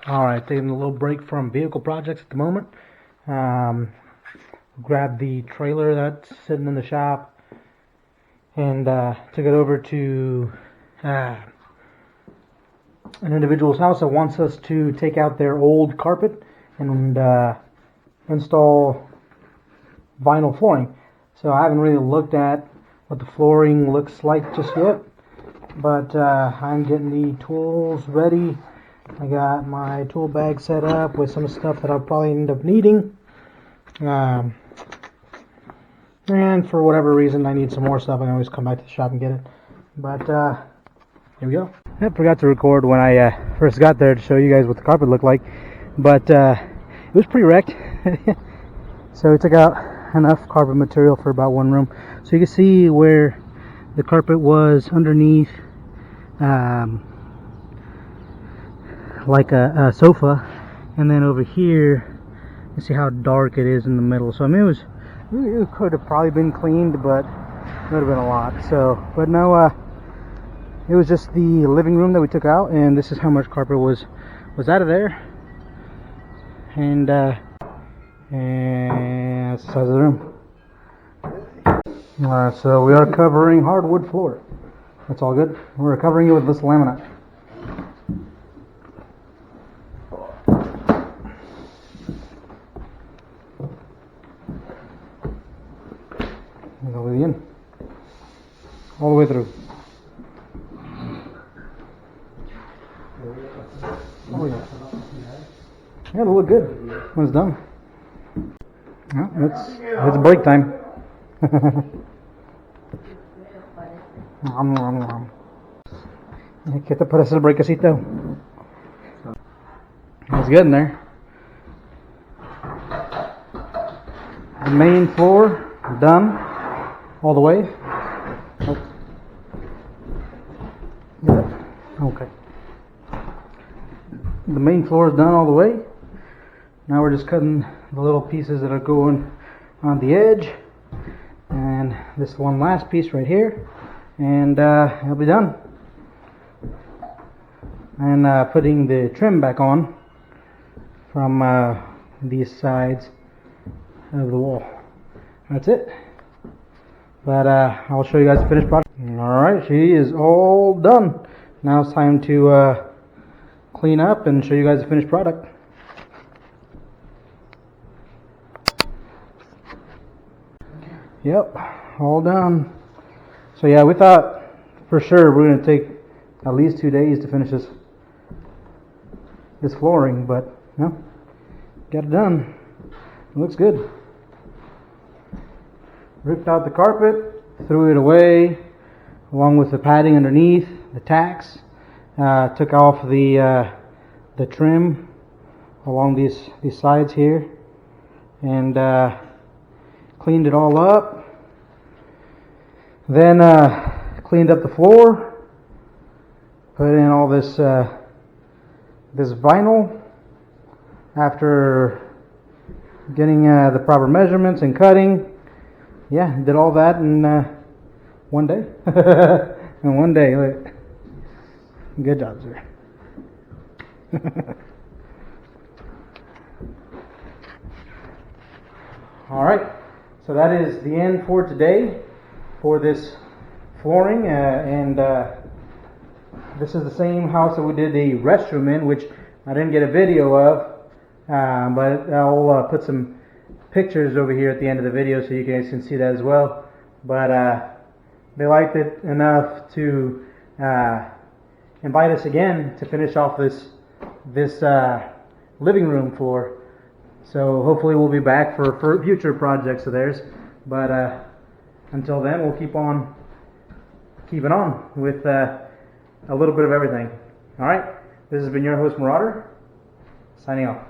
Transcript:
Alright, taking a little break from vehicle projects at the moment. Grabbed the trailer that's sitting in the shop and took it over to an individual's house that wants us to take out their old carpet and install vinyl flooring. So I haven't really looked at what the flooring looks like just yet, but I'm getting the tools ready. I got my tool bag set up with some stuff that I'll probably end up needing. And for whatever reason I need some more stuff, I can always come back to the shop and get it. But here we go. I forgot to record when I first got there to show you guys what the carpet looked like, but it was pretty wrecked. So we took out enough carpet material for about one room. So you can see where the carpet was underneath like a sofa, and then over here you see how dark it is in the middle. So I mean it could have probably been cleaned, but it would have been a lot. So but no, it was just the living room that we took out, and this is how much carpet was out of there. And that's the size of the room. Alright, so we are covering hardwood floor. That's all good. We're covering it with this laminate. Go in all the way through. Oh yeah. Yeah, it'll look good when it's done. Well, it's break time. ¿Qué te parece el breakcito? It's good in there. The main floor done all the way. Oh. Yeah. Okay. The main floor is done all the way. Now we're just cutting the little pieces that are going on the edge, and this one last piece right here, and it'll be done. And putting the trim back on from these sides of the wall. That's it. But I'll show you guys the finished product. Alright, she is all done. Now it's time to clean up and show you guys the finished product. Yep, all done. So yeah, we thought for sure we're going to take at least 2 days to finish this flooring, but no, got it done. It looks good. Ripped out the carpet, threw it away along with the padding underneath, the tacks. Took off the trim along these sides here, and cleaned it all up. Then cleaned up the floor, put in all this vinyl after getting the proper measurements and cutting. Yeah, did all that in one day. In one day. Look. Good job, sir. Alright, so that is the end for today for this flooring, and this is the same house that we did the restroom in, which I didn't get a video of, but I'll put some pictures over here at the end of the video so you guys can see that as well. But they liked it enough to invite us again to finish off this living room floor. So hopefully we'll be back for future projects of theirs. But until then, we'll keep on keeping on with a little bit of everything. All right, this has been your host Marauder, signing off.